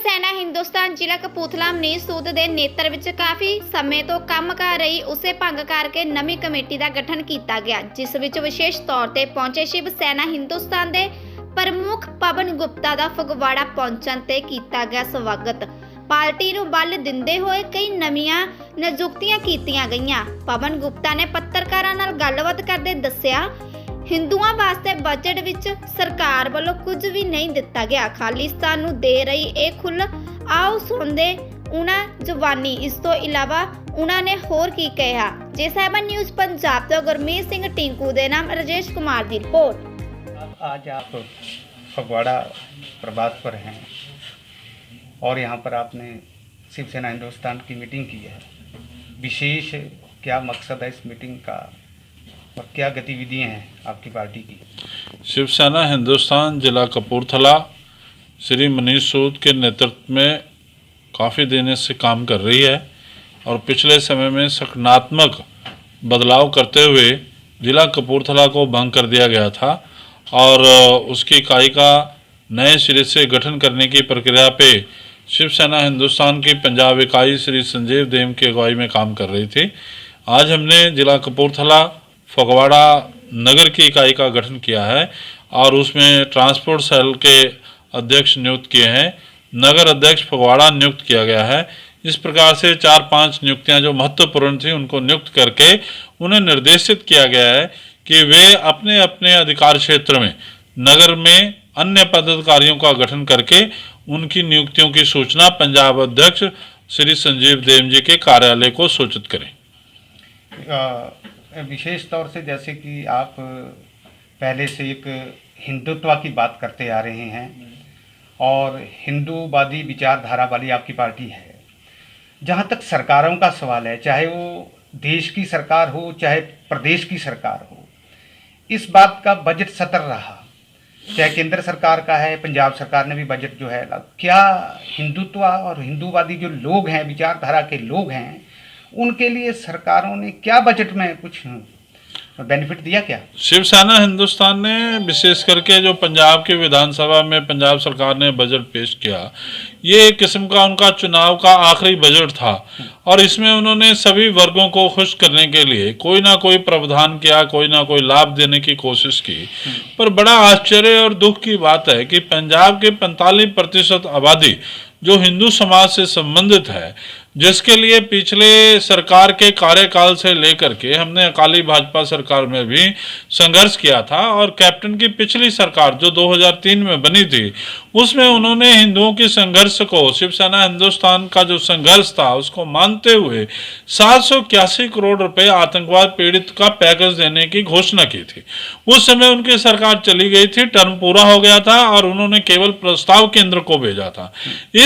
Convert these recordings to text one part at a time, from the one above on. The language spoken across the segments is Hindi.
ਸੈਨਾ ਹਿੰਦੁਸਤਾਨ ਜ਼ਿਲ੍ਹਾ ਕਪੂਰਥਲਾ ਮਨੀਸ਼ ਸੂਦ ਦੇ ਨੇਤਰ ਵਿੱਚ ਕਾਫੀ ਸਮੇਂ ਤੋਂ ਕੰਮ ਕਰ ਰਹੀ ਉਸੇ ਭੰਗ ਕਰਕੇ ਨਵੀਂ ਕਮੇਟੀ ਦਾ ਗਠਨ ਕੀਤਾ ਗਿਆ, ਜਿਸ ਵਿੱਚ ਵਿਸ਼ੇਸ਼ ਤੌਰ ਤੇ ਪਹੁੰਚੇ ਸ਼ਿਵ ਸੈਨਾ ਹਿੰਦੁਸਤਾਨ ਦੇ ਪ੍ਰਮੁੱਖ ਪਵਨ ਗੁਪਤਾ ਦਾ ਫਗਵਾੜਾ ਪਹੁੰਚਣ ਤੇ ਕੀਤਾ ਗਿਆ ਸਵਾਗਤ। ਪਾਰਟੀ ਨੂੰ ਬਲ ਦਿੰਦੇ ਹੋਏ ਕਈ ਨਵੀਆਂ ਨਿਯੁਕਤੀਆਂ ਕੀਤੀਆਂ ਗਈਆਂ। ਪਵਨ ਗੁਪਤਾ ਨੇ ਪੱਤਰਕਾਰਾਂ ਨਾਲ ਗੱਲਬਾਤ ਕਰਦੇ ਦੱਸਿਆ, ਹਿੰਦੂਆਂ ਵਾਸਤੇ ਬਜਟ ਵਿੱਚ ਸਰਕਾਰ ਵੱਲੋਂ ਕੁਝ ਵੀ ਨਹੀਂ ਦਿੱਤਾ ਗਿਆ, ਖਾਲਿਸਤਾਨ ਨੂੰ ਦੇ ਰਹੀ ਇਹ ਖੁੱਲ੍ਹ। ਆਓ ਸੁਣਦੇ ਉਹਨਾਂ ਜ਼ੁਬਾਨੀ। ਇਸ ਤੋਂ ਇਲਾਵਾ ਉਹਨਾਂ ਨੇ ਹੋਰ ਕੀ ਕਿਹਾ। ਜੇ ਸਾਹਿਬਾਨ ਨਿਊਜ਼ ਪੰਜਾਬ ਤੋਂ ਗੁਰਮੀਤ ਸਿੰਘ टिंकू ਦੇ ਨਾਮ राजेश कुमार ਦੀ रिपोर्ट। आज आप फगवाड़ा प्रवास पर हैं और यहाँ पर आपने शिवसेना हिंदुस्तान की मीटिंग की है। विशेष क्या मकसद है इस मीटिंग का और क्या गतिविधियाँ हैं आपकी पार्टी की? शिवसेना हिंदुस्तान जिला कपूरथला श्री मनीष सूद के नेतृत्व में काफ़ी दिन से काम कर रही है और पिछले समय में सकारात्मक बदलाव करते हुए जिला कपूरथला को भंग कर दिया गया था और उसकी इकाई का नए सिरे से गठन करने की प्रक्रिया पे शिवसेना हिंदुस्तान की पंजाब इकाई श्री संजीव देव की अगुवाई में काम कर रही थी। आज हमने जिला कपूरथला फगवाड़ा नगर की इकाई का गठन किया है और उसमें ट्रांसपोर्ट सेल के अध्यक्ष नियुक्त किए हैं। नगर अध्यक्ष फगवाड़ा नियुक्त किया गया है। इस प्रकार से 4-5 नियुक्तियां जो महत्वपूर्ण थी उनको नियुक्त करके उन्हें निर्देशित किया गया है कि वे अपने अपने अधिकार क्षेत्र में नगर में अन्य पदाधिकारियों का गठन करके उनकी नियुक्तियों की सूचना पंजाब अध्यक्ष श्री संजीव देव जी के कार्यालय को सूचित करें। विशेष तौर से जैसे कि आप पहले से एक हिंदुत्व की बात करते आ रहे हैं और हिंदूवादी विचारधारा वाली आपकी पार्टी है। जहाँ तक सरकारों का सवाल है, चाहे वो देश की सरकार हो चाहे प्रदेश की सरकार हो, इस बात का बजट सतर रहा, चाहे केंद्र सरकार का है, पंजाब सरकार ने भी बजट जो है, क्या हिंदुत्व और हिंदूवादी जो लोग हैं, विचारधारा के लोग हैं, उनके लिए सरकारों ने क्या बजट में कुछ बेनिफिट दिया क्या? शिवसेना हिंदुस्तान ने विशेष करके जो पंजाब की विधानसभा में पंजाब सरकार ने बजट पेश किया, ये एक किस्म का उनका चुनाव का आखिरी बजट था और इसमें उन्होंने सभी वर्गों को खुश करने के लिए कोई ना कोई प्रावधान किया, कोई ना कोई लाभ देने की कोशिश की। पर बड़ा आश्चर्य और दुख की बात है कि पंजाब के 45% आबादी जो हिंदू समाज से संबंधित है, जिसके लिए पिछले सरकार के कार्यकाल से लेकर के हमने अकाली भाजपा सरकार में भी संघर्ष किया था और कैप्टन की पिछली सरकार जो 2003 में बनी थी उसमें उन्होंने हिंदुओं के संघर्ष को, शिवसेना हिंदुस्तान का जो संघर्ष था उसको मानते हुए 781 करोड़ रुपए आतंकवाद पीड़ित का पैकेज देने की घोषणा की थी। उस समय उनकी सरकार चली गई थी, टर्म पूरा हो गया था और उन्होंने केवल प्रस्ताव केंद्र को भेजा था।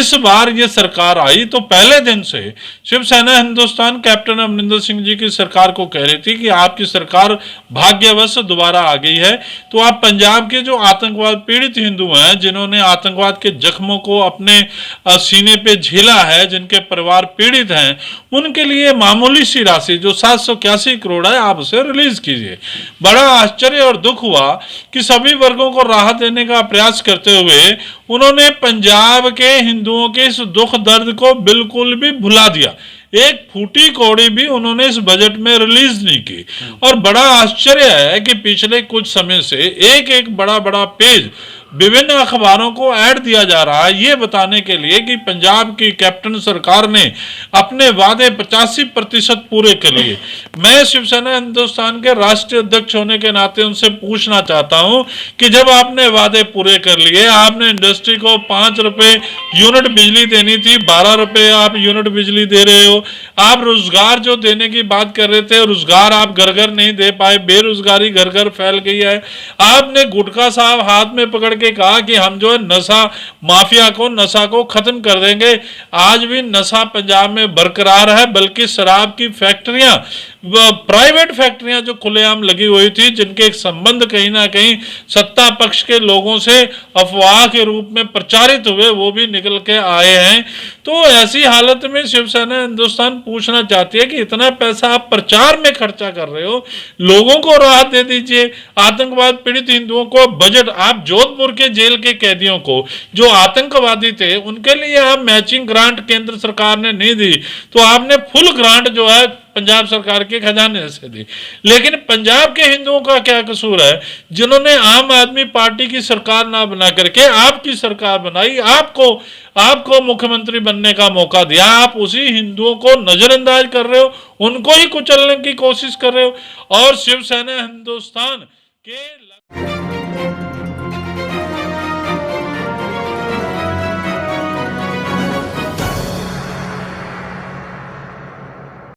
इस बार ये सरकार आई तो पहले दिन से शिवसेना हिंदुस्तान कैप्टन अमरिंदर सिंह जी की सरकार को कह रही थी कि आपकी सरकार भाग्यवश दोबारा आ गई है, तो आप पंजाब के जो आतंकवाद पीड़ित हिंदू हैं, जिन्होंने आतंकवाद के जख्मों को अपने सीने पे झेला है, जिनके परिवार पीड़ित हैं, उनके लिए मामूली सी राशि जो 781 करोड़ है आप उसे रिलीज कीजिए। बड़ा आश्चर्य और दुख हुआ कि सभी वर्गों को राहत देने का प्रयास करते हुए उन्होंने पंजाब के हिंदुओं के इस दुख दर्द को बिल्कुल भी भुला दिया। एक फूटी कौड़ी भी उन्होंने इस बजट में रिलीज नहीं की और बड़ा आश्चर्य है कि पिछले कुछ समय से एक एक बड़ा बड़ा पेज विभिन्न अखबारों को ऐड दिया जा रहा है, ये बताने के लिए कि पंजाब की कैप्टन सरकार ने अपने वादे 85% पूरे कर लिए। मैं शिवसेना हिंदुस्तान के राष्ट्रीय अध्यक्ष होने के नाते उनसे पूछना चाहता हूं कि जब आपने वादे पूरे कर लिए, आपने इंडस्ट्री को 5 रुपए यूनिट बिजली देनी थी, 12 रुपए आप यूनिट बिजली दे रहे हो। आप रोजगार जो देने की बात कर रहे थे, रोजगार आप घर घर नहीं दे पाए, बेरोजगारी घर घर फैल गई है। आपने गुटखा साहब हाथ में पकड़ के कहा कि हम जो है नशा माफिया को, नशा को खत्म कर देंगे। आज भी नशा पंजाब में बरकरार है, बल्कि शराब की फैक्ट्रियां, प्राइवेट फैक्ट्रियां जो खुलेआम लगी हुई थी, जिनके एक संबंध कहीं ना कहीं सत्ता पक्ष के लोगों से अफवाह के रूप में प्रचारित हुए, वो भी निकल के आए हैं। तो ऐसी हालत में शिवसेना हिंदुस्तान पूछना चाहती है कि इतना पैसा आप प्रचार में खर्चा कर रहे हो, लोगों को राहत दे दीजिए। आतंकवाद पीड़ित हिंदुओं को बजट, आप जोधपुर जौनपुर के जेल के कैदियों को जो आतंकवादी थे उनके लिए आप मैचिंग ग्रांट केंद्र सरकार ने नहीं दी, तो आपने फुल ग्रांट जो है पंजाब सरकार के खजाने से दी। लेकिन पंजाब के हिंदुओं का क्या कसूर है जिन्होंने आम आदमी पार्टी की सरकार ना बना करके आपकी सरकार बनाई, आपको मुख्यमंत्री बनने का मौका दिया, आप उसी हिंदुओं को नजरअंदाज कर रहे हो, उनको ही कुचलने की कोशिश कर रहे हो। और शिवसेना हिंदुस्तान के